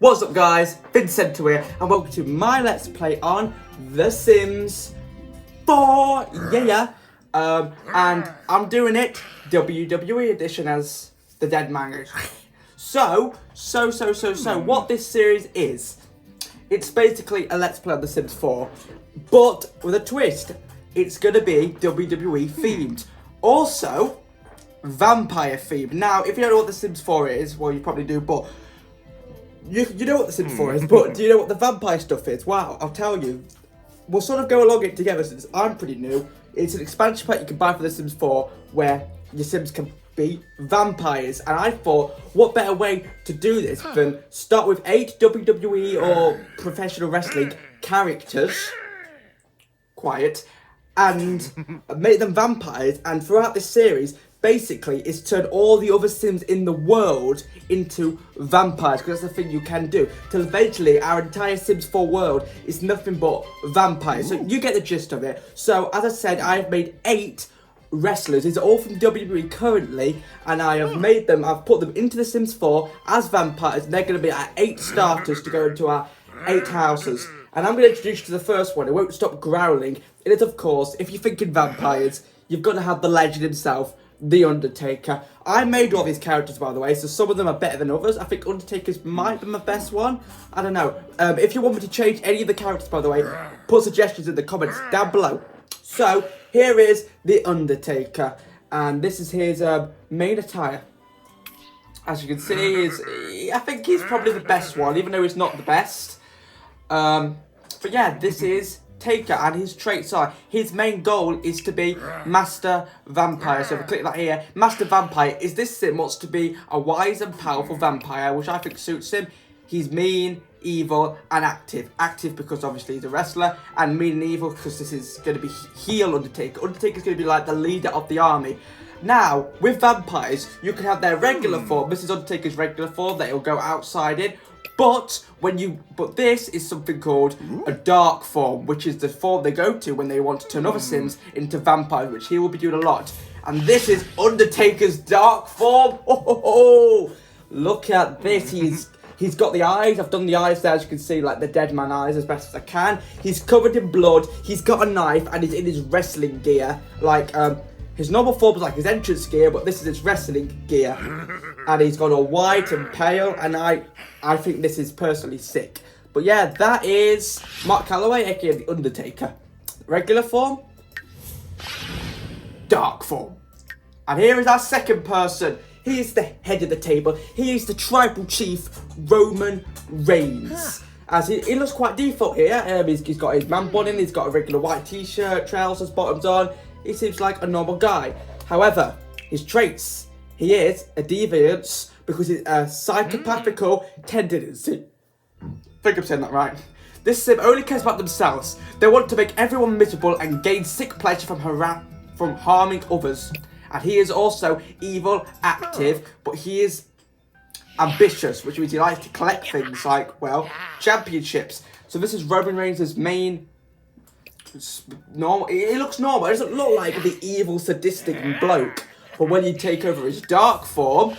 What's up guys, Vincent here and welcome to my Let's Play on The Sims 4, and I'm doing it WWE edition as the dead man. So, what this series is, it's basically a Let's Play on The Sims 4, but with a twist. It's gonna be WWE themed. Also, vampire themed. Now, if you don't know what The Sims 4 is, well you probably do, but you know what The Sims 4 is, but do you know what the vampire stuff is? Wow, I'll tell you. We'll sort of go along it together since I'm pretty new. It's an expansion pack you can buy for The Sims 4 where your Sims can be vampires. And I thought, what better way to do this than start with 8 WWE or professional wrestling characters, and make them vampires. And throughout this series, basically, is turn all the other Sims in the world into vampires, because that's the thing you can do. Till eventually, our entire Sims 4 world is nothing but vampires. So you get the gist of it. So, as I said, I've made 8 wrestlers. These are all from WWE currently, and I have made them, I've put them into The Sims 4 as vampires, and they're going to be our 8 starters to go into our 8 houses. And I'm going to introduce you to the first one. It won't stop growling. It is, of course, if you're thinking vampires, you've got to have the legend himself, The Undertaker. I made all these characters, by the way, so some of them are better than others. I think Undertaker's might be my best one. I don't know. If you want me to change any of the characters, by the way, put suggestions in the comments down below. So, here is The Undertaker. And this is his main attire. As you can see, I think he's probably the best one, even though he's not the best. But yeah, this is Taker, and his traits are, his main goal is to be Master Vampire. So if I click that here, Master Vampire is this Sim wants to be a wise and powerful vampire, which I think suits him. He's mean, evil, and active. Active because obviously he's a wrestler, and mean and evil because this is going to be heel Undertaker. Undertaker's going to be like the leader of the army. Now, with vampires, you can have their regular form. This is Undertaker's regular form that he'll go outside in. But this is something called a dark form, which is the form they go to when they want to turn other Sims into vampires, which he will be doing a lot. And this is Undertaker's dark form. Oh, look at this. He's got the eyes. I've done the eyes there, as you can see, like the dead man eyes as best as I can. He's covered in blood. He's got a knife, and he's in his wrestling gear, like his normal form is like his entrance gear, but this is his wrestling gear. And he's got all white and pale, and I think this is personally sick. But yeah, that is Mark Calloway, aka The Undertaker. Regular form, dark form. And here is our second person. He is the head of the table. He is the tribal chief, Roman Reigns. As he looks quite default here. He's got his man bun in, he's got a regular white t-shirt, trousers, bottoms on. He seems like a normal guy. However, his traits, he is a deviance because he's a psychopathical tendency. I think I'm saying that right. This Sim only cares about themselves. They want to make everyone miserable and gain sick pleasure from harming others. And he is also evil, active, but he is ambitious, which means he likes to collect things like, well, championships. So this is Roman Reigns' main. Normal. It looks normal. It doesn't look like the evil, sadistic bloke. But when you take over his dark form,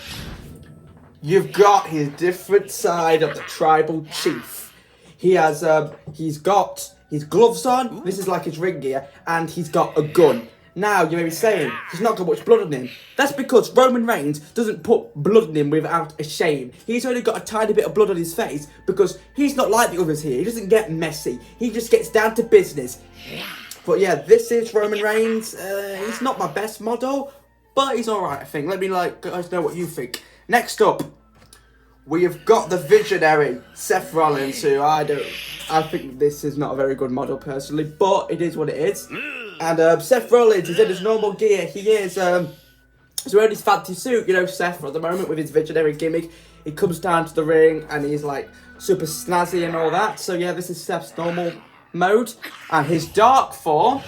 you've got his different side of the tribal chief. He has, he's got his gloves on. This is like his ring gear, and he's got a gun. Now, you may be saying, he's not got much blood on him. That's because Roman Reigns doesn't put blood on him without a shame. He's only got a tiny bit of blood on his face because he's not like the others here. He doesn't get messy. He just gets down to business. But yeah, this is Roman Reigns. He's not my best model, but he's alright, I think. Let me guys know what you think. Next up, we have got the visionary, Seth Rollins, who I think this is not a very good model personally, but it is what it is. And Seth Rollins is in his normal gear. He is, he's wearing his fancy suit, you know, Seth, at the moment, with his visionary gimmick. He comes down to the ring, and he's, like, super snazzy and all that. So, yeah, this is Seth's normal mode. And his dark form,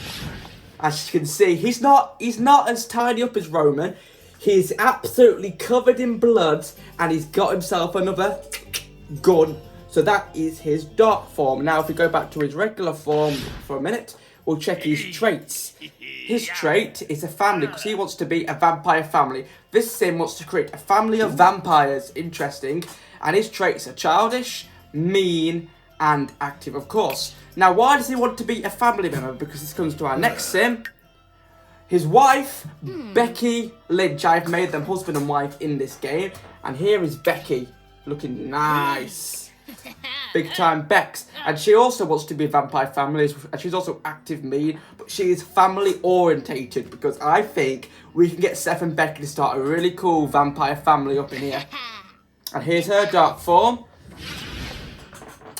as you can see, he's not as tidy up as Roman. He's absolutely covered in blood, and he's got himself another gun. So that is his dark form. Now, if we go back to his regular form for a minute, we'll check his traits. his trait is a family, because he wants to be a vampire family. This sim wants to create a family of vampires. Interesting. And his traits are childish, mean, and active, of course. Now, why does he want to be a family member? Because this comes to our next sim. His wife, Becky Lynch. I've made them husband and wife in this game. And here is Becky, looking nice. Big time Bex. And she also wants to be a vampire family. And she's also active, mean. But she is family orientated. Because I think we can get Seth and Becky to start a really cool vampire family up in here. And here's her dark form.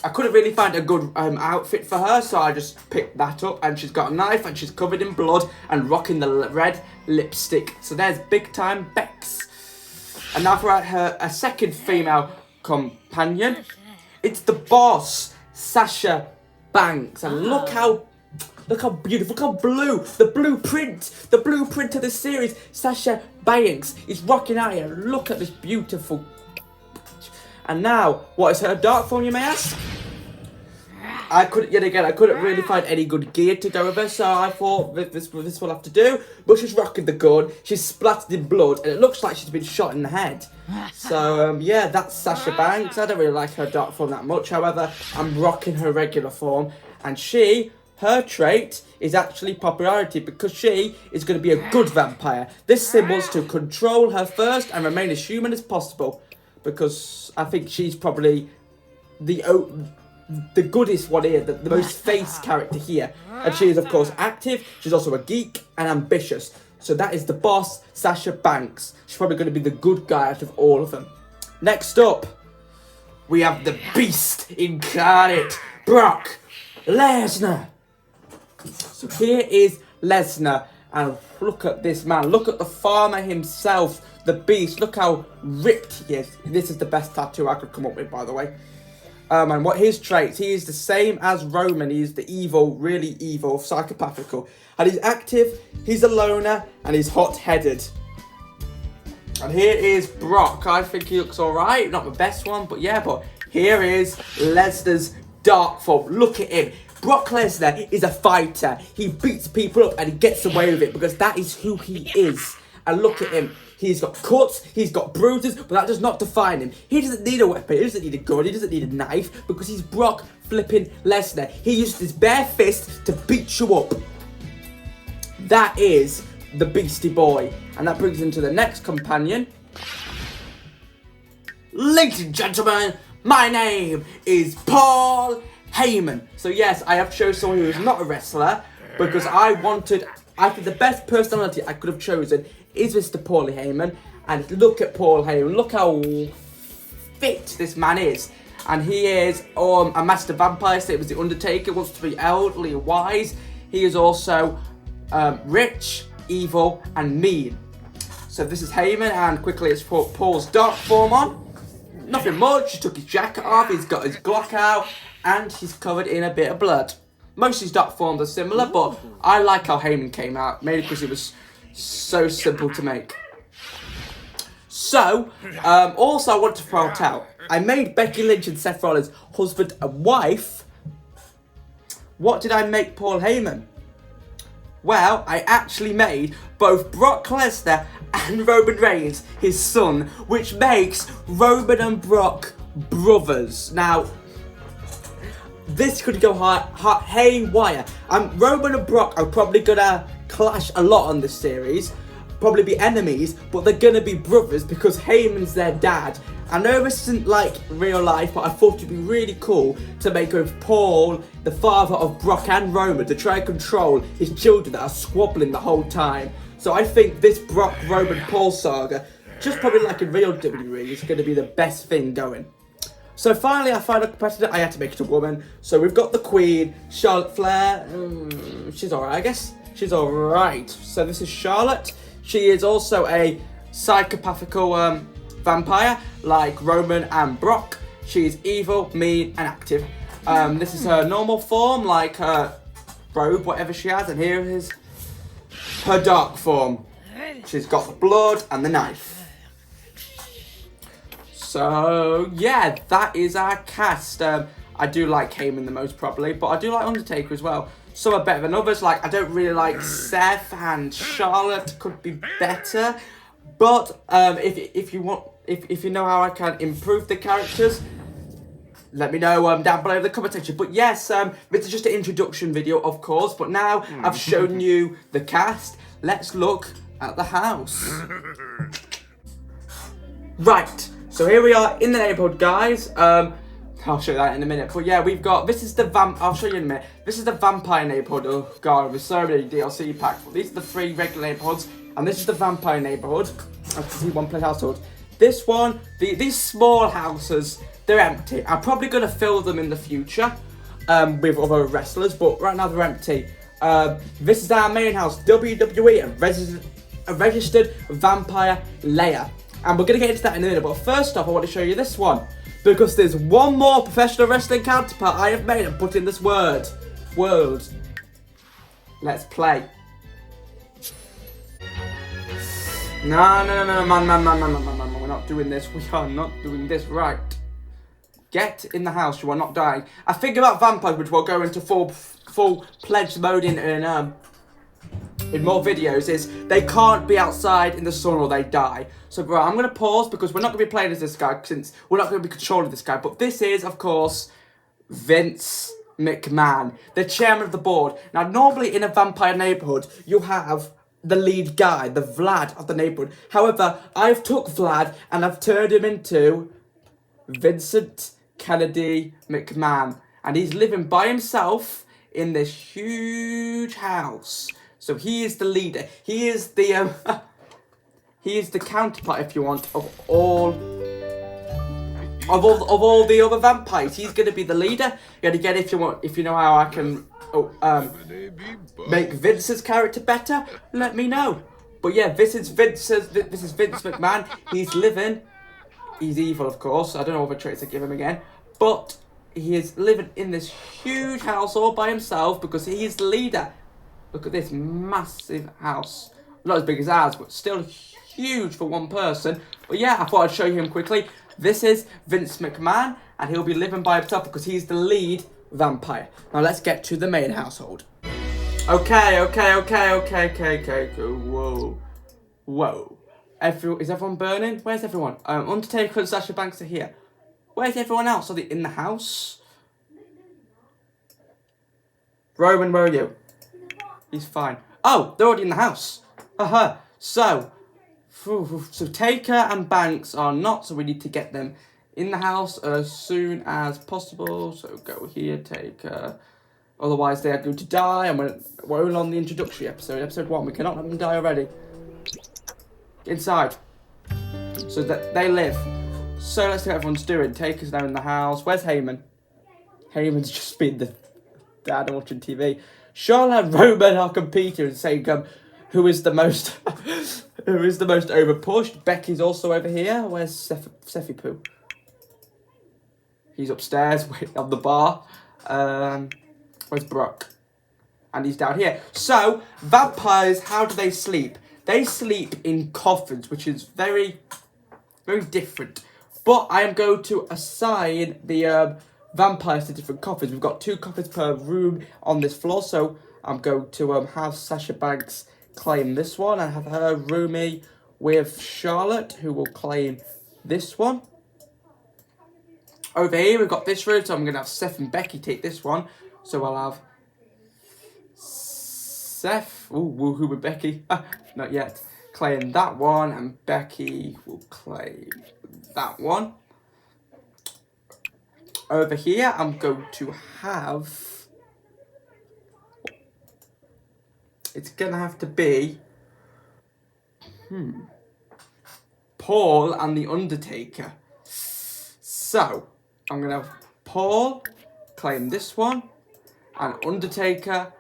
I couldn't really find a good outfit for her, so I just picked that up. And she's got a knife, and she's covered in blood, and rocking the red lipstick. So there's big time Bex. And now for her a second female companion. It's the boss, Sasha Banks. And look how beautiful, look how blue, the blueprint of the series. Sasha Banks is rocking out here. Look at this beautiful. And now, what is her dark form, you may ask? I couldn't really find any good gear to go with her, so I thought this will have to do. But she's rocking the gun, she's splattered in blood, and it looks like she's been shot in the head. So, yeah, that's Sasha Banks. I don't really like her dark form that much, however, I'm rocking her regular form. And her trait is actually popularity, because she is going to be a good vampire. This sim wants to control her first and remain as human as possible. Because I think she's probably the goodest one here, the most face character here. And she is, of course, active. She's also a geek and ambitious. So that is the boss, Sasha Banks. She's probably going to be the good guy out of all of them. Next up, we have the beast incarnate, Brock Lesnar. So here is Lesnar. And look at this man. Look at the farmer himself. The beast. Look how ripped he is. This is the best tattoo I could come up with, by the way. And what his traits, he is the same as Roman. He's the evil, really evil, psychopathical. And he's active, he's a loner, and he's hot-headed. And here is Brock. I think he looks alright. Not the best one, but yeah. But here is Lesnar's dark form. Look at him. Brock Lesnar is a fighter. He beats people up and he gets away with it because that is who he is. And look at him. He's got cuts, he's got bruises, but that does not define him. He doesn't need a weapon, he doesn't need a gun, he doesn't need a knife, because he's Brock flipping Lesnar. He used his bare fist to beat you up. That is the Beastie Boy. And that brings him to the next companion. Ladies and gentlemen, my name is Paul Heyman. So yes, I have chosen someone who is not a wrestler, because I think the best personality I could have chosen is Mr. Paul Heyman. And look at Paul Heyman. Look how fit this man is. And he is a master vampire. So it was the Undertaker. Wants to be elderly, wise. He is also rich, evil, and mean. So this is Heyman. And quickly, let's put Paul's dark form on. Nothing much. He took his jacket off. He's got his Glock out. And he's covered in a bit of blood. Most of his dark forms are similar, but I like how Heyman came out. Maybe because it was so simple to make. So, also I want to point out, I made Becky Lynch and Seth Rollins husband and wife. What did I make Paul Heyman? Well, I actually made both Brock Lesnar and Roman Reigns his son, which makes Roman and Brock brothers. Now, this could go haywire. Roman and Brock are probably gonna clash a lot on this series, probably be enemies, but they're gonna be brothers because Heyman's their dad. I know this isn't like real life, but I thought it'd be really cool to make with Paul, the father of Brock and Roman, to try and control his children that are squabbling the whole time. So I think this Brock, Roman, Paul saga, just probably like in real WWE, is gonna be the best thing going. So finally, I found a competitor. I had to make it a woman. So we've got the Queen, Charlotte Flair. She's alright, I guess. She's alright. So this is Charlotte. She is also a psychopathical vampire, like Roman and Brock. She is evil, mean, and active. This is her normal form, like her robe, whatever she has. And here is her dark form. She's got the blood and the knife. So, yeah, that is our cast. I do like Heyman the most probably, but I do like Undertaker as well. Some are better than others. Like, I don't really like Seth, and Charlotte could be better. But if you know how I can improve the characters, let me know down below in the comment section. But yes, this is just an introduction video, of course. But now I've shown you the cast. Let's look at the house. Right, so here we are in the neighborhood, guys. I'll show you that in a minute. But yeah, we've got, this is the I'll show you in a minute. This is the vampire neighborhood. Oh god, there's so many DLC packs. But these are the 3 regular neighborhoods, and this is the vampire neighborhood. As you can see, one place household. This one, these small houses, they're empty. I'm probably gonna fill them in the future with other wrestlers, but right now they're empty. This is our main house, WWE, a registered vampire lair. And we're going to get into that in a minute, but first off I want to show you this one. Because there's one more professional wrestling counterpart I have made and put in this world. Let's play. No, man, we're not doing this. We are not doing this. Right. Get in the house, you are not dying. I think about vampires, which we'll go into full-fledged mode in more videos, is they can't be outside in the sun or they die. So bro, I'm going to pause because we're not going to be playing as this guy, since we're not going to be controlling this guy. But this is, of course, Vince McMahon, the chairman of the board. Now, normally in a vampire neighborhood, you have the lead guy, the Vlad of the neighborhood. However, I've took Vlad and I've turned him into Vincent Kennedy McMahon. And he's living by himself in this huge house. So he is the leader. He is the he is the counterpart, if you want, of all the other vampires. He's gonna be the leader. Yet again, if you know how I can make Vince's character better, let me know. But yeah, this is Vince McMahon. He's evil, of course. I don't know what the traits I give him again, but he is living in this huge house all by himself because he is the leader. Look at this massive house. Not as big as ours, but still huge for one person. But yeah, I thought I'd show you him quickly. This is Vince McMahon, and he'll be living by himself because he's the lead vampire. Now let's get to the main household. Okay. Whoa. Is everyone burning? Where's everyone? Undertaker and Sasha Banks are here. Where's everyone else? Are they in the house? Roman, where are you? He's fine. Oh, they're already in the house. So Taker and Banks are not, so we need to get them in the house as soon as possible. So go here, Taker. Otherwise, they are going to die, and we're only on the introductory episode 1. We cannot let them die already. Get inside. So that they live. So let's see what everyone's doing. Taker's now in the house. Where's Heyman? Heyman's just been the dad and watching TV. Charlotte and Roman are competing and saying who is the most overpushed. Becky's also over here. Where's Seffi Poo? He's upstairs on the bar. Where's Brock? And he's down here. So vampires, how do they sleep? They sleep in coffins, which is very, very different. But I am going to assign the vampires to different coffins. We've got 2 coffins per room on this floor, so I'm going to have Sasha Banks claim this one and have her roomie with Charlotte, who will claim this one. Over here we've got this room, so I'm going to have Seth and Becky take this one. So I'll have Seth, woohoo with Becky, not yet, claim that one, and Becky will claim that one. Over here, I'm going to have, it's going to have to be, Paul and the Undertaker. So, I'm going to have Paul claim this one, and Undertaker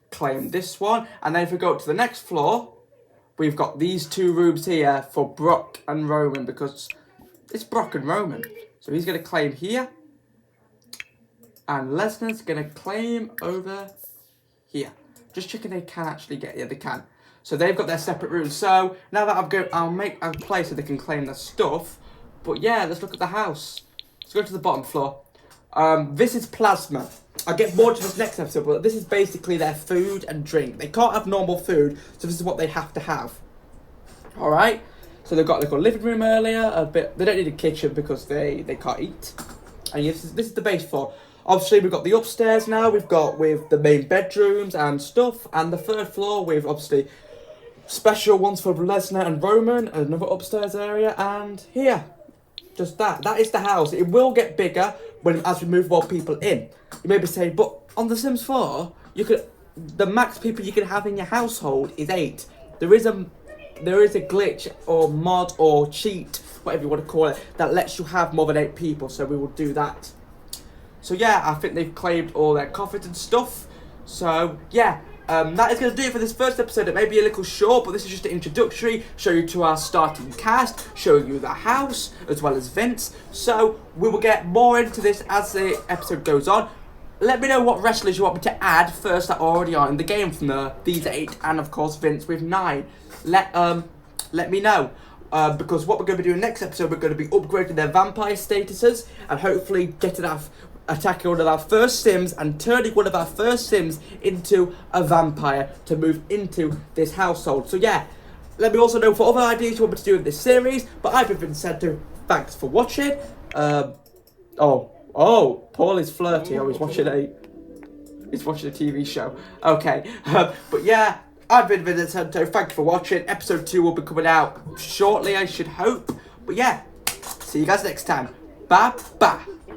claim this one. And then if we go up to the next floor, we've got these 2 rooms here for Brock and Roman, because it's Brock and Roman. So he's going to claim here. And Lesnar's going to claim over here. Just checking they can actually get, yeah, they can. So they've got their separate rooms. So now that I'll make a place so they can claim their stuff. But yeah, let's look at the house. Let's go to the bottom floor. This is plasma. I'll get more to this next episode, but this is basically their food and drink. They can't have normal food, so this is what they have to have. Alright? So they've got like a living room earlier, a bit. They don't need a kitchen because they can't eat. And this is the base floor. Obviously, we've got the upstairs now. We've got with the main bedrooms and stuff, and the third floor with obviously special ones for Lesnar and Roman, another upstairs area, and here, just that. That is the house. It will get bigger as we move more people in. You may be saying, but on The Sims 4, the max people you can have in your household is 8. There is a glitch or mod or cheat, whatever you want to call it, that lets you have more than 8 people, so we will do that. So yeah, I think they've claimed all their coffins and stuff. So yeah, that is going to do it for this first episode. It may be a little short, but this is just an introductory, show you to our starting cast, show you the house, as well as Vince. So we will get more into this as the episode goes on. Let me know what wrestlers you want me to add first that already are in the game from these 8, and of course Vince with 9. Let me know. Because what we're going to be doing next episode, we're going to be upgrading their vampire statuses and hopefully attacking one of our first Sims and turning one of our first Sims into a vampire to move into this household. So yeah, let me also know for other ideas you want me to do in this series. But I've been Vincento. Thanks for watching. Paul is flirty. Oh, he's watching a TV show. Okay, but yeah. I've been Vincento, thank you for watching. Episode 2 will be coming out shortly, I should hope. But yeah, see you guys next time. Bye-bye.